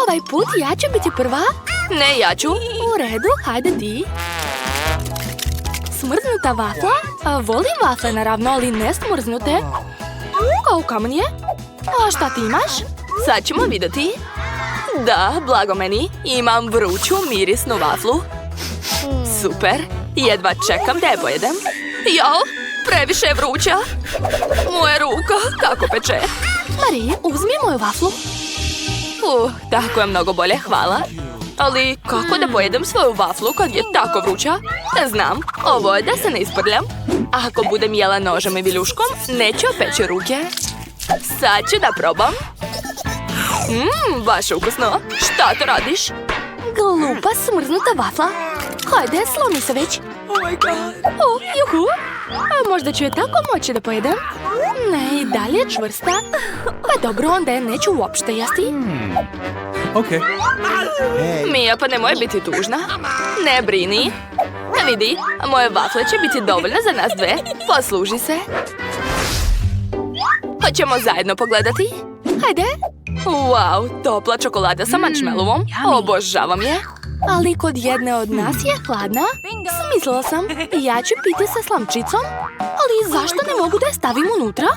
Ovaj put ja ću biti prva. Ne, ja ću. U redu, hajde ti. Smrznuta vafla? Volim vafle naravno, ali ne smrznute. Kao kamen je. A šta ti imaš? Sad ćemo vidjeti. Da, blago meni. Imam vruću mirisnu vaflu. Super. Jedva čekam da je pojedem. Jao, previše je vruća. Moja ruka, kako peče. Marie, uzmi moju vaflu. Tako je mnogo bolje, hvala. Ali kako da pojedem svoju vaflu kad je tako vruća? Ne znam, ovo je da se ne isprljam. Ako budem jela nožem i viljuškom, neću opeći ruke. Sad ću da probam. Baš ukusno. Šta to radiš? Glupa smrznuta vafla. Hajde, slomi se već. Oh my god. Juhu. A možda ću je tako moći da pojedem? Ne, i dalje je čvrsta. Pa dobro, onda je neću uopšte jesti. Okay. Mija, pa nemoj biti tužna. Ne brini. Vidi, moje vafle će biti dovoljne za nas dve. Posluži se. Hoćemo zajedno pogledati? Hajde. Wow, topla čokolada sa marshmallowom. Obožavam je. Ali kod jedne od nas je hladna. Smislila sam, ja ću piti sa slamčicom. Ali zašto ne mogu da je stavim unutra?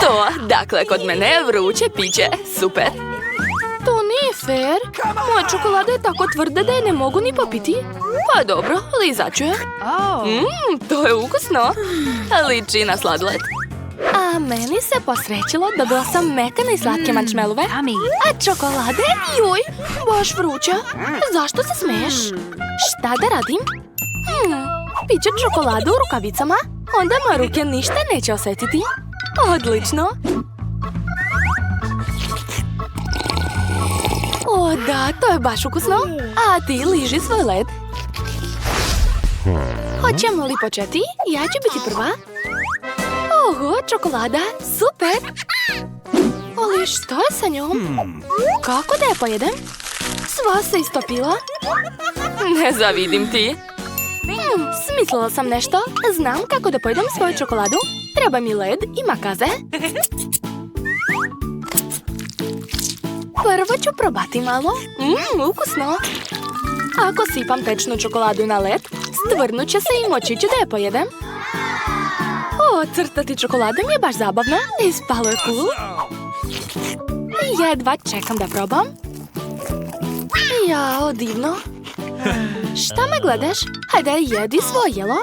To, dakle, kod mene je vruće piće. Super. To nije fair. Moja čokolada je tako tvrda da je ne mogu ni popiti. Pa dobro, lizat ću je. To je ukusno. Liči na sladoled. A meni se posrećilo, dobila sam mekane i slatke marshmallove. A čokolade? Joj, baš vruća. Zašto se smeješ? Šta da radim? Piću čokoladu u rukavicama. Onda moje ruke ništa neće osjetiti. Odlično. O da, to je baš ukusno. A ti liži svoj led. Hoćemo li početi? Ja ću biti prva. Oho, čokolada, super! Ali što je sa njom? Kako da je pojedem? Sva se istopila. Ne zavidim ti. Smislila sam nešto. Znam kako da pojedem svoju čokoladu. Treba mi led i makaze. Prvo ću probati malo. Ukusno. Ako sipam tečnu čokoladu na led, stvrnut će se i moći ću da je pojedem. Crtati čokoladom je baš zabavno. Ispalo je cool. Jedva čekam da probam. Jao, divno. Šta me gledaš? Hajde, jedi svoje jelo.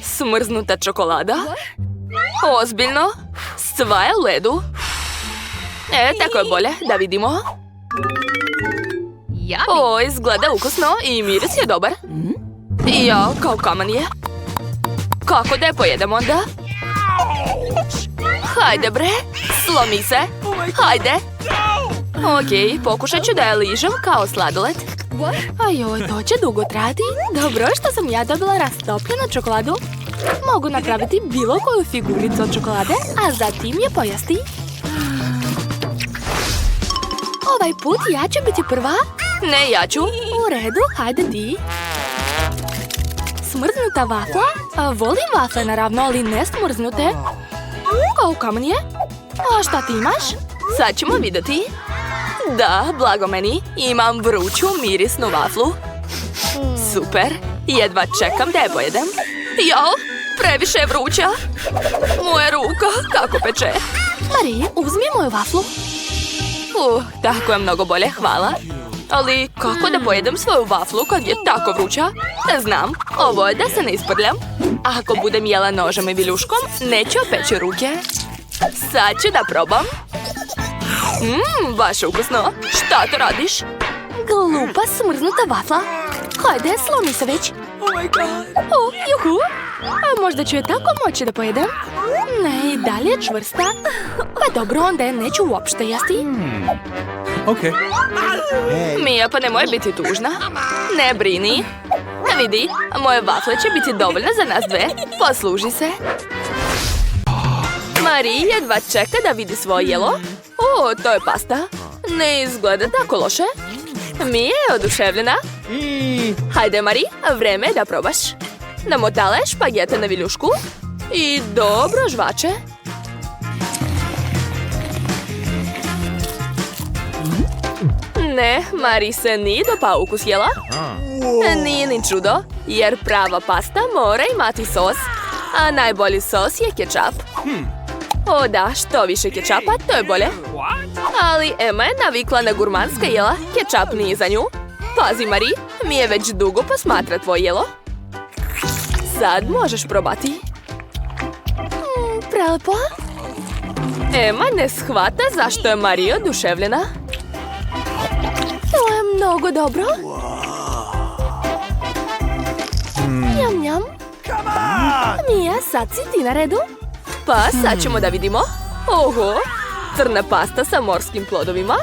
Smrznuta čokolada? Ozbiljno? Sva je u ledu? Tako je bolje, da vidimo. Izgleda ukusno i miris je dobar. Jao, kao kamen je. Kako da je pojedem onda? Hajde bre, slomi se. Hajde. Ok, pokušat ću da je ližem kao sladoled. Ajoj, to će dugo trati. Dobro što sam ja dobila rastopljenu čokoladu. Mogu napraviti bilo koju figuricu od čokolade, a zatim je pojesti. Ovaj put ja ću biti prva. Ne, ja ću. U redu, hajde ti. Smrznuta vafla? Volim vafle naravno, ali ne smrznute. Kao kamen je. A šta ti imaš? Sad ćemo vidjeti. Da, blago meni. Imam vruću mirisnu vaflu. Super. Jedva čekam da je pojedem. Jao, previše je vruća. Moja ruka, kako peče. Marie, uzmi moju vaflu. Tako je mnogo bolje, hvala. Ali kako da pojedem svoju vaflu kad je tako vruća? Ne znam, ovo je da se ne isprljam. Ako budem jela nožem i viljuškom, neću opeći ruke. Sad ću da probam. Baš ukusno. Šta to radiš? Glupa smrznuta vafla. Hajde, slomi se već. Oh my god. Juhu. A možda ću je tako moći da pojedem? Ne, i dalje je čvrsta. Pa dobro, onda je neću uopšte jesti. Okay. Mija, pa nemoj biti tužna. Ne brini. Vidi, moje vafle će biti dovoljne za nas dve. Posluži se. Marie jedva čeka da vidi svoje jelo. To je pasta. Ne izgleda tako loše. Mija je oduševljena. Hajde, Marie, vreme je da probaš. Namotale špagete na viljušku i dobro žvače. Ne, Mari se nije dopao ukus jela. Nije ni čudo, jer prava pasta mora imati sos, a najbolji sos je kečap. O da, što više kečapa, to je bolje. Ali Emma je navikla na gurmanska jela, kečap nije za nju. Pazi, Mari, mi je već dugo posmatra tvoje jelo. Sad možeš probati. Prelepo. Emma ne shvata zašto je Mari oduševljena. To je mnogo dobro. Njam, njam. Mija, sad si ti na redu. Pa sad ćemo da vidimo. Oho, crna pasta sa morskim plodovima.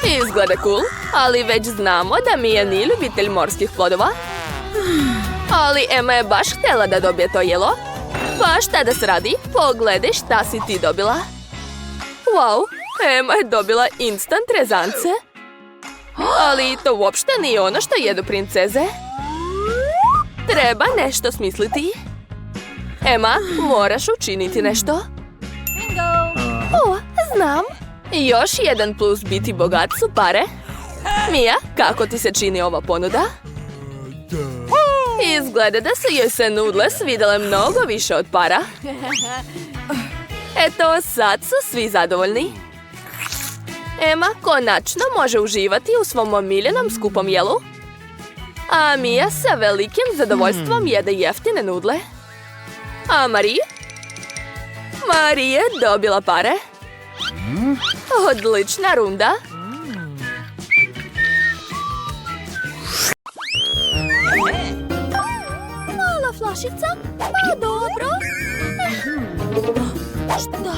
Izgleda cool, ali već znamo da Mija nije ljubitelj morskih plodova. Ali Emma je baš htjela da dobije to jelo. Pa šta da se radi? Pogledaj šta si ti dobila. Wow, Emma je dobila instant rezance. Ali to uopšte nije ono što jedu princeze. Treba nešto smisliti. Emma, moraš učiniti nešto. O, znam. Još jedan plus biti bogat su pare. Mija, kako ti se čini ova ponuda? Izgleda da su joj se nudle svidjele mnogo više od para. Eto, sad su svi zadovoljni. Emma konačno može uživati u svom omiljenom skupom jelu. A Mija sa velikim zadovoljstvom jede jeftine nudle. A Mari? Mari je dobila pare. Odlična runda. Mala flašica? Pa dobro. Šta?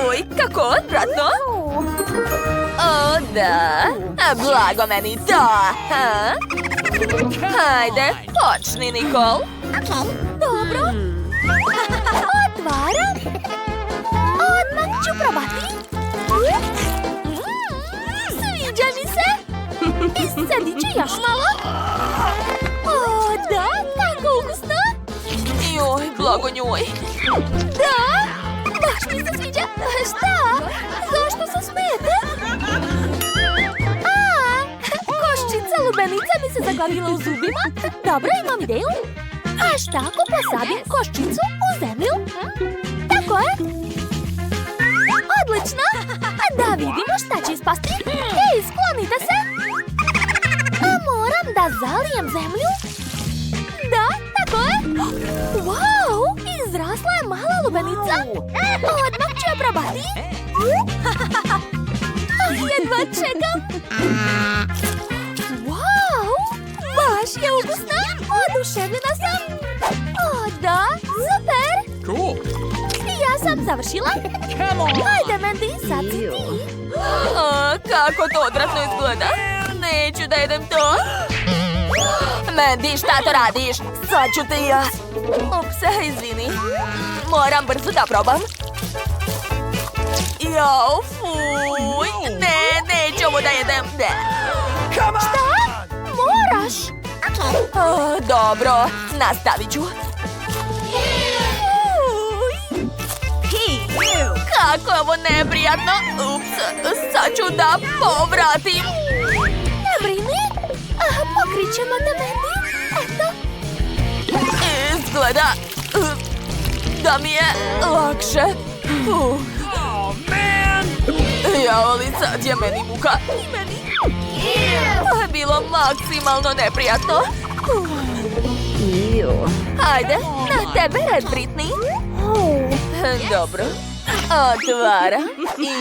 Uj, kako odvratno. O, da. Blago meni to. Ha? Hajde, počni, Nikol. Dobro. Otvaram. Odmah ću probati. Sviđa mi se. Iscedit ću još malo. O, da, tako ukusno. Joj, blago njoj. Da, baš mi se sviđa. Šta? Zašto se smijete? Koščica lubenica mi se zaglavila u zubima. Dobro, imam ideju. A šta ako posadim koščicu u zemlju? Tako je. Odlično. Da vidimo šta će ispasti. Hej, sklonite se. A moram da zalijem zemlju. Da, tako je. Wow, izrasla je mala lubenica. Odmah ću je probati. Jedva čekam. Wow, baš je ukusna. Oduševljena sam. O, da, super. Cool. Ja sam završila. Hajde, Mandy, sad si ti. Kako to odvratno izgleda. Neću da jedem to. Mandy, šta to radiš? Sad ću te ja. Ups, izvini. Moram brzo da probam. Jao, fuj. Ne, neću ovo da jedem. Ne. Šta? Moraš. Dobro, nastavit ću. Kako je ovo neprijatno. Ups, sad ću da povratim. Ne brini. Pokrit ćemo te, Mandy. Eto. Izgleda da mi je lakše. Ja, ali sad je meni muka. I meni. To je bilo maksimalno neprijatno. Ajde, na tebe red, Britney. Dobro. Otvaram. I...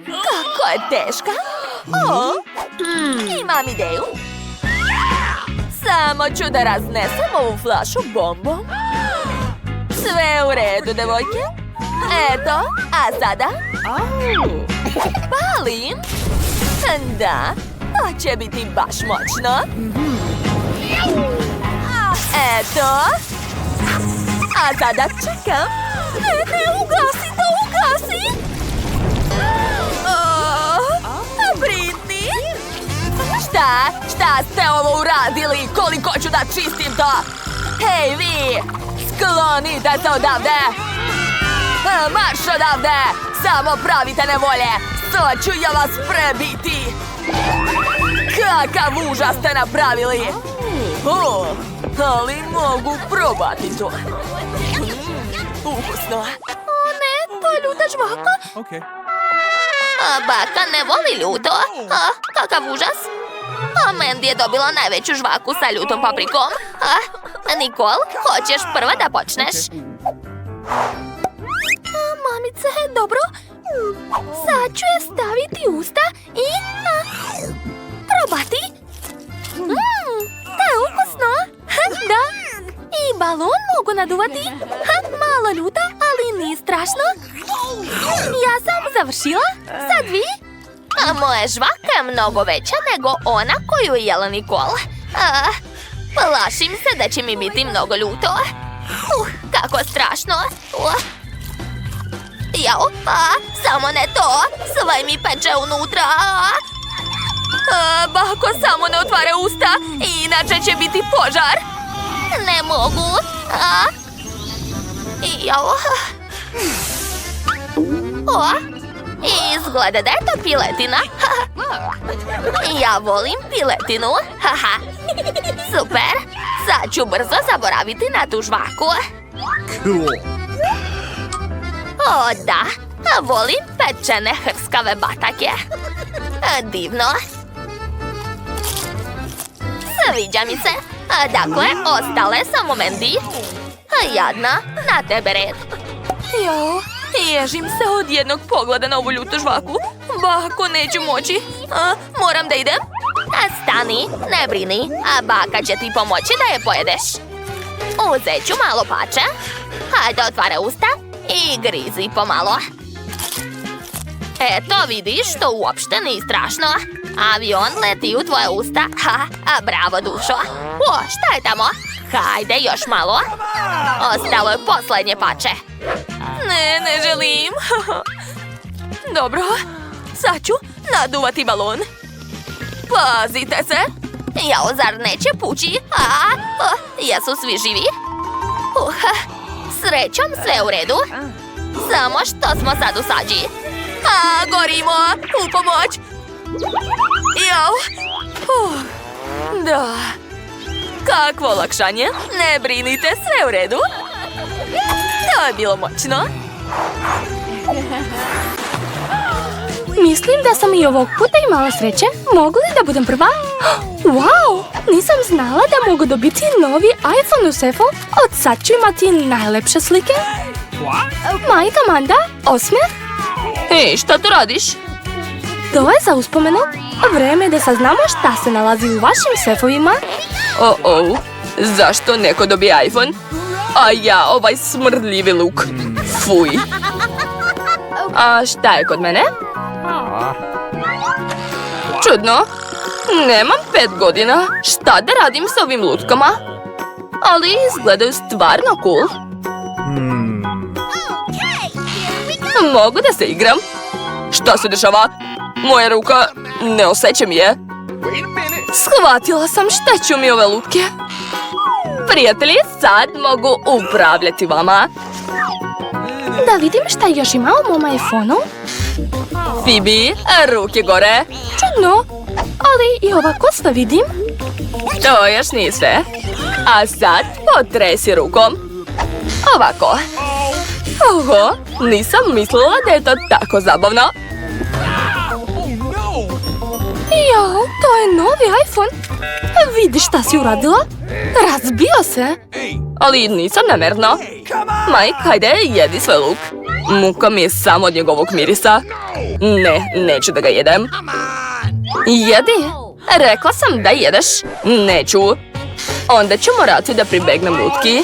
kako je teška. Imam ideju. Samo ću da raznesem ovu flašu bombom. Sve u redu, devojke. Eto, a sada... palim. Da, to će biti baš moćno. Eto. A sada čekam. Ne, ugasi to, ugasi. Britney? Šta ste ovo uradili? Koliko ću da čistim to? Hej, vi! Sklonite se odavde! Marš odavde! Samo pravite nevolje! Sad ću ja vas prebiti! Kakav užas ste napravili! O, ali mogu probati to. Ukusno. O ne, to je ljuta žvaka. Okay. A baka ne voli ljuto. Kakav užas. A Mandy je dobila najveću žvaku sa ljutom paprikom. Nikol, hoćeš prva da počneš? Mamice, dobro. Sad ću je staviti u usta i probati. To je ukusno. Da. I balon mogu naduvati. Malo ljuta, ali nije strašno. Ja sam završila. Sad vi? A moja žvaka je mnogo veća nego ona koju je jela Nikol. Plašim se da će mi biti mnogo ljuto. Kako strašno. Jao, samo ne to. Sve mi peče unutra. Bako, samo ne otvara usta, inače će biti požar. Ne mogu. Jao. Izgleda da je to piletina. Ja volim piletinu. Super. Sad ću brzo zaboraviti na tu žvaku. Cool. O, da. Volim pečene hrskave batake. Divno. Sviđa mi se. Dakle, ostale samo Mandy. Jadna, na tebe red. Jao, ježim se od jednog pogleda na ovu ljutu žvaku. Bako, neću moći. Moram da idem. Stani, ne brini, a baka će ti pomoći da je pojedeš. Uzet ću malo pače. Hajde, otvara usta i grizi pomalo. Eto, vidiš, to uopšte nije strašno. Avion leti u tvoje usta. Bravo, dušo. Šta je tamo? Hajde, još malo. Ostalo je posljednje pače. Ne želim. Dobro, sad ću naduvati balon. Pazite se. Jao, zar neće pući? Jesu svi živi? Srećom, sve u redu. Samo što smo sad u sađi. Gorimo! U pomoć! Jao! Da. Kakvo olakšanje. Ne brinite, sve u redu. To je bilo moćno. Mislim da sam i ovog puta imala sreće. Mogu li da budem prva? Wow! Nisam znala da mogu dobiti novi iPhone u sefu. Od sad ću imati najlepše slike. Majka Amanda, osmeh. Hej, šta tu radiš? To je za uspomenu. Vreme je da saznamo šta se nalazi u vašim sefovima. Zašto neko dobije iPhone? A ja ovaj smrdljivi luk. Fuj. A šta je kod mene? Čudno. Nemam 5 godina. Šta da radim s ovim lutkama? Ali izgledaju stvarno cool. Mogu da se igram? Šta se dešava? Moja ruka ne osjećam je. Shvatila sam šta ću mi ove lutke. Prijatelji, sad mogu upravljati vama. Da vidim šta još ima u mom iPhone-u. Phoebe, ruke gore. Čudno, ali i ovako sve vidim. To još nije sve. A sad potresi rukom. Ovako. Oho, nisam mislila da je to tako zabavno. Jao, to je novi iPhone. Vidi šta si uradila. Razbio se. Ali nisam namerno. Mike, hajde, jedi svoj luk. Muka mi je samo od njegovog mirisa. Ne, neću da ga jedem. Jedi. Rekla sam da jedeš. Neću. Onda ću morati da pribegnem lutki.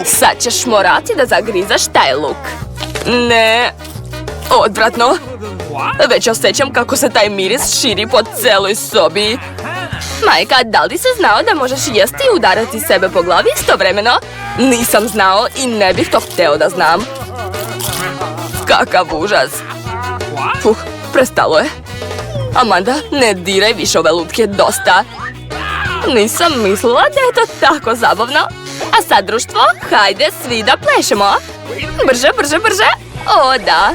Sad ćeš morati da zagrizaš taj luk. Ne. Odvratno. Već osjećam kako se taj miris širi po celoj sobi. Majka, da li si znao da možeš jesti i udarati sebe po glavi istovremeno? Nisam znao i ne bih to hteo da znam. Kakav užas. Prestalo je. Amanda, ne diraj više ove lutke, dosta. Nisam mislila da je to tako zabavno. A sad, društvo, hajde svi da plešemo. Brže, brže, brže. O, da.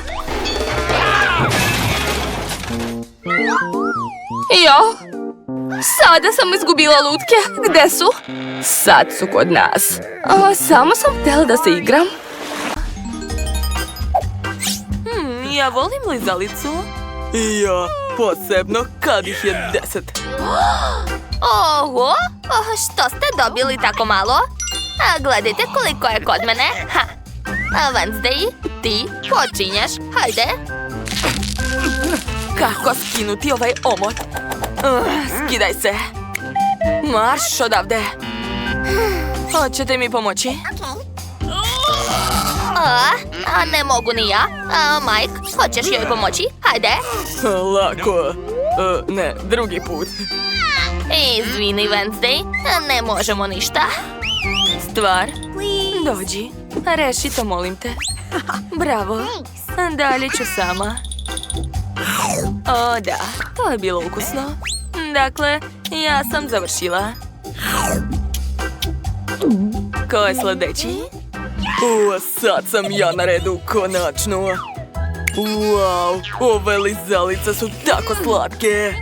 Jo. Sada sam izgubila lutke. Gde su? Sad su kod nas. Samo sam htjela da se igram. Ja volim lizalicu. Ja, posebno kad ih je 10. Oho, što ste dobili tako malo? Gledajte koliko je kod mene. Wednesday, ti počinješ. Hajde. Kako skinuti ovaj omot? Skidaj se. Marš odavde. Hoćete mi pomoći? Ne mogu ni ja. Mike, hoćeš joj pomoći? Hajde. Lako. Ne, drugi put. Izvini, Wednesday, ne možemo ništa. Stvar, dođi. Reši to, molim te. Bravo. Dalje ću sama. O, da, to je bilo ukusno. Dakle, ja sam završila. Ko je sledeći? Sad sam ja na redu, konačno. Wow, ove lizalice su tako slatke.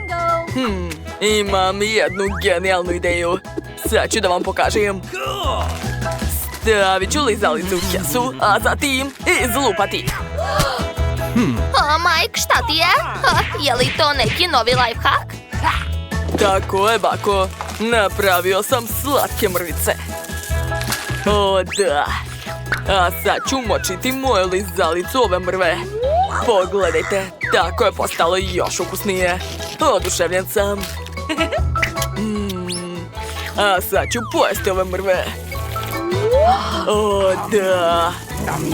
Imam jednu genijalnu ideju. Sad ću da vam pokažem. Stavit ću lizalice u kesu, a zatim izlupati. Mike, šta ti je? Je li to neki novi lifehack? Tako je, bako. Napravio sam slatke mrvice. O, da. A sad ću močiti moju lizalicu ove mrve. Pogledajte, tako je postalo još ukusnije. Oduševljen sam. A sad ću pojesti ove mrve. O, da.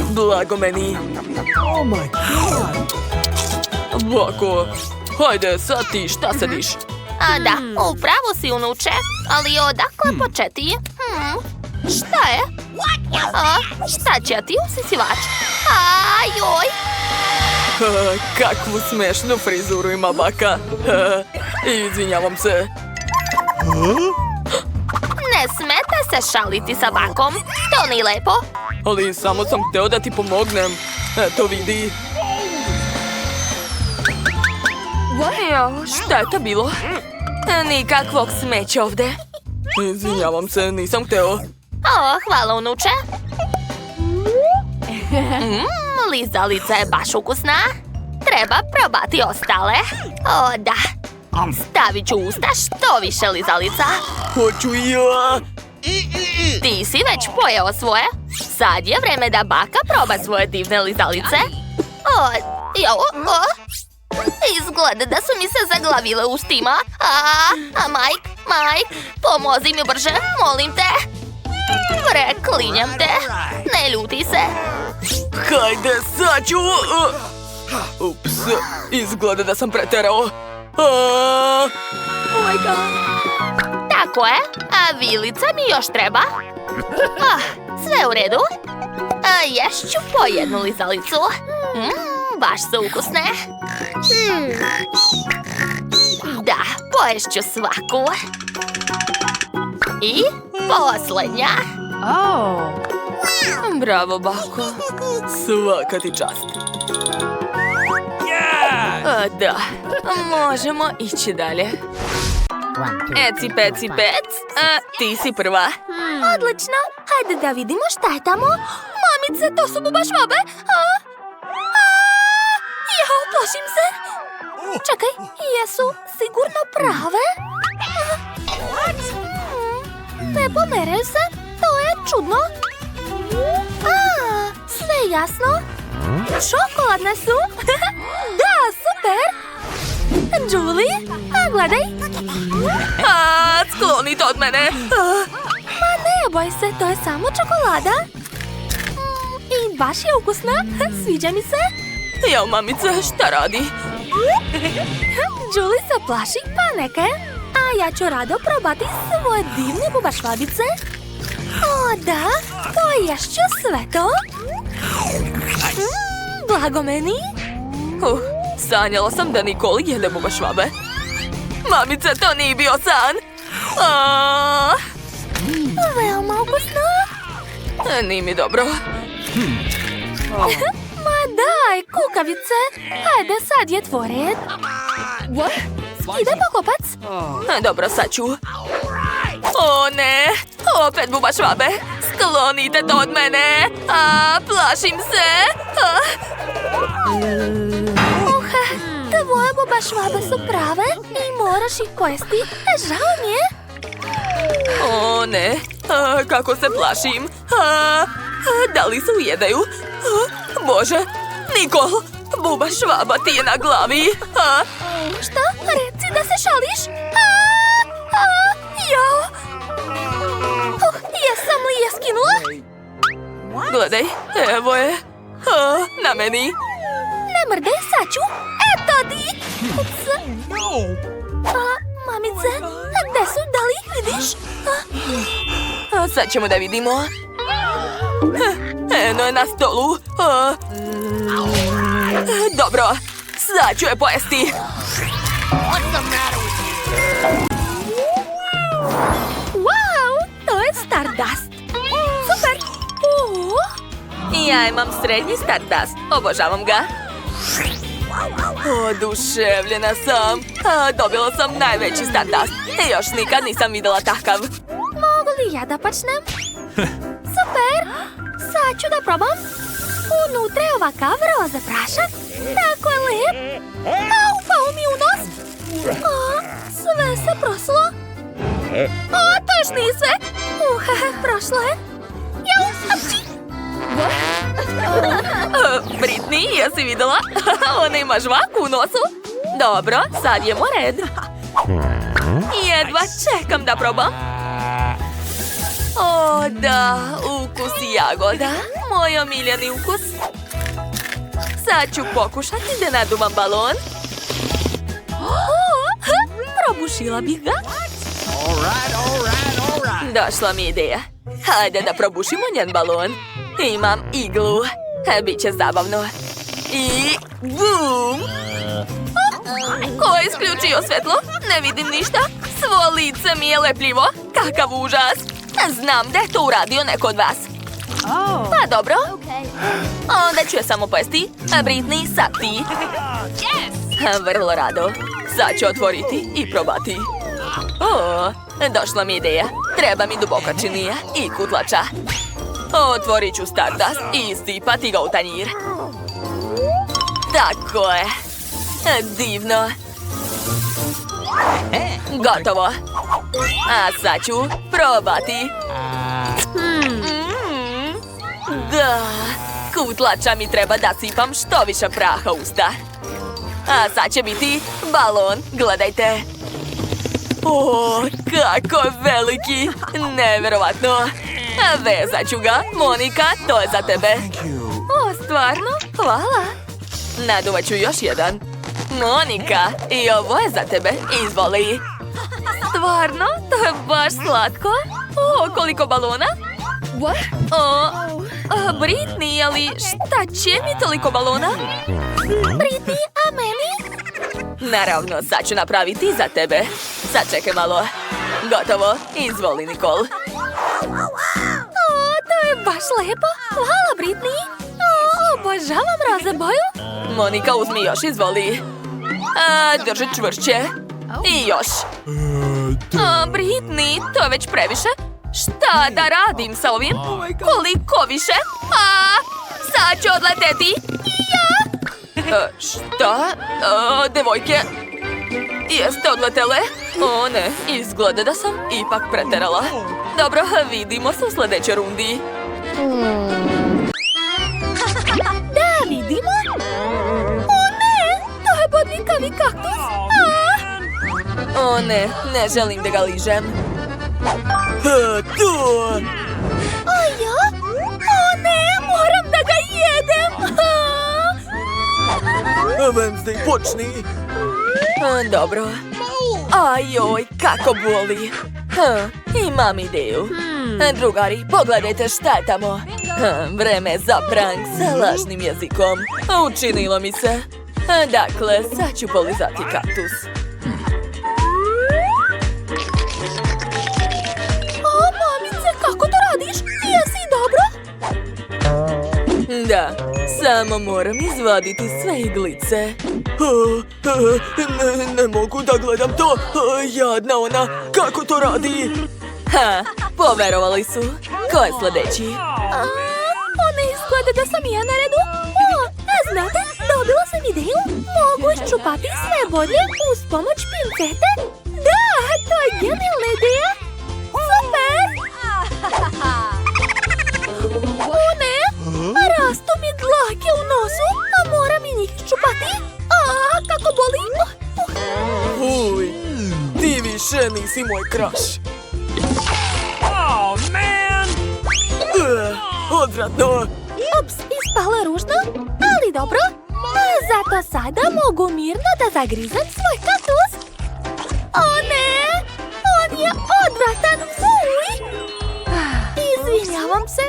Blago meni. Oh my god! Bako, hajde, sad ti šta sediš? Da, upravo si, unuče. Ali odakle početi? Šta je? Šta će ti, usisivač? Joj! Kakvu smešnu frizuru ima baka. Izvinjavam se. Ne smete se šaliti sa bakom. To nije lepo. Ali samo sam hteo da ti pomognem. Eto vidi. Jo, šta je to bilo? Nikakvog smeća ovde. Izvinjavam se, nisam hteo. Hvala, unuče. Lizalica je baš ukusna. Treba probati ostale. Da. Stavit ću u usta što više lizalica. Hoću i ja. Ti si već pojeo svoje. Sad je vreme da baka proba svoje divne lizalice. Izgleda da su mi se zaglavile ustima. Mike, pomozi mi brže, molim te. Preklinjam te. Ne ljuti se. Hajde, sad ću. Ups, izgleda da sam preterao. Oh my god. Tako je, a vilica mi još treba. Sve u redu. Ješću po jednu lizalicu. Baš su ukusne. Da, poješću svaku. I posljednja. Bravo, bako. Svaka ti čast. Da, možemo ići dalje. Eci, peci, pec. Ti si prva. Odlično. Hajde da vidimo šta je tamo. Mamice, to su bubašvabe. Plašim se. Čekaj, jesu sigurno prave? Ne pomeraju se. To je čudno. Sve jasno. Čokoladne su. Da, super. Julie, gledaj. Sklonite od mene. Ma ne boj se, to je samo čokolada. I baš je ukusna. Sviđa mi se. Jao, mamice, šta radi? Julie se plaši, pa neka je. A ja ću rado probati svoje divne bubašvabice. Da, poješću sve to. Blago meni. Sanjala sam da Nikoli jede bubašvabe. Mamice, to nije bio san. Veoma ukusno. Nije mi dobro. Ma daj, kukavice. Ajde, sad je tvoj red. Skidaj pokopac. Dobro, sad ću. O ne, opet buba švabe. Sklonite to od mene. Plašim se. Tvoje buba švabe su prave i moraš ih pojesti. Žao mi je. O ne, kako se plašim. Da li se ujedaju? Bože, Nikol, buba švaba ti je na glavi. Šta? Reci da se šališ? Jao. Jesam li je skinula? Gledaj, evo je. Na meni. Ne mrdaj, sad ću. Eto ti. Mamice, gde su? Da li ih vidiš? Sad ćemo da vidimo. Eno je na stolu. Dobro, sad ću je pojesti. Wow, to je Stardust. Super. Ja imam srednji Stardust. Obožavam ga. Oduševljena sam. Dobila sam najveći Stardust. Još nikad nisam videla takav. Mogu li ja da počnem? Super. Sad ću da probam. Unutra je ovakav roze prašak. Tako je lep. Upao mi u nos. Sve se proslo. To još nije sve. Prošlo je. Jau, apči. Britney, jesi videla? Ona ima žvaku u nosu. Dobro, sad je moj red. Jedva čekam da probam. O, da, ukus jagoda. Moj omiljeni ukus. Sad ću pokušati da nadumam balon. Probušila bih ga. Došla mi ideja. Hajde da probušimo njen balon. Imam iglu. Biće zabavno. I bum! Ko je isključio svetlo? Ne vidim ništa. Svo lice mi je lepljivo. Kakav užas. Znam da je to uradio neko od vas. Pa dobro. Onda ću je samo pojesti. Britney, sad ti. Vrlo rado. Sad ću otvoriti i probati. Došla mi ideja. Treba mi duboka činija i kutlača. Otvorit ću Stardust i sipati ga u tanjir. Tako je. Divno. Gotovo. A sad ću probati. Da. Kutlača mi treba da sipam što više praha u usta. A sad će biti balon. Gledajte. Kako je veliki. Neverovatno. Vezat ću ga. Monika, to je za tebe. Stvarno? Hvala. Naduvat ću još jedan. Monika, i ovo je za tebe. Izvoli. Stvarno? To je baš slatko. Koliko balona? Britney, ali šta će mi toliko balona? Britney, a meni? Naravno, sad ću napraviti za tebe. Sad čekaj malo. Gotovo. Izvoli, Nikol. To je baš lepo. Hvala, Britney. Obožavam roze boju. Monika, uzmi još, izvoli. Drži čvršće. I još. Britney, to je već previše. Šta da radim sa ovim? Koliko više? Sad ću odleteti. Šta? Devojke, jeste odletele? O ne, izgleda da sam ipak preterala. Dobro, vidimo se u sljedećoj rundi. Da vidimo. O ne, to je bodljikavi kaktus. O ne, ne želim da ga ližem. Tu! O ne, moram da ga jedem. Wednesday, počni. Dobro. Ajoj, kako boli. Imam ideju. Drugari, pogledajte šta je tamo. Vreme za prank sa lažnim jezikom. Učinilo mi se. Dakle, sad ću polizati kaktus. Mamice, kako to radiš? Jesi dobro? Da, samo moram izvaditi sve iglice. Ne mogu da gledam to. Jadna ona. Kako to radi? Ha, poverovali su. Ko je sledeći? Ona izgleda da sam ja na redu. Znate, dobila sam ideju. Mogu iščupati sve bodlje uz pomoć pincete. Da, to je genijalna ideja. Super! O ne, rastu mi dlake u nosu, a moram i njih iščupati. Kako boli. Uj, ti više nisi moj kraš. Odvratno. Ups, ispala ružno, ali dobro. Zato sada mogu mirno da zagrizem svoj kaktus. O ne, on je odvratan. Fuj. Izvinjavam se.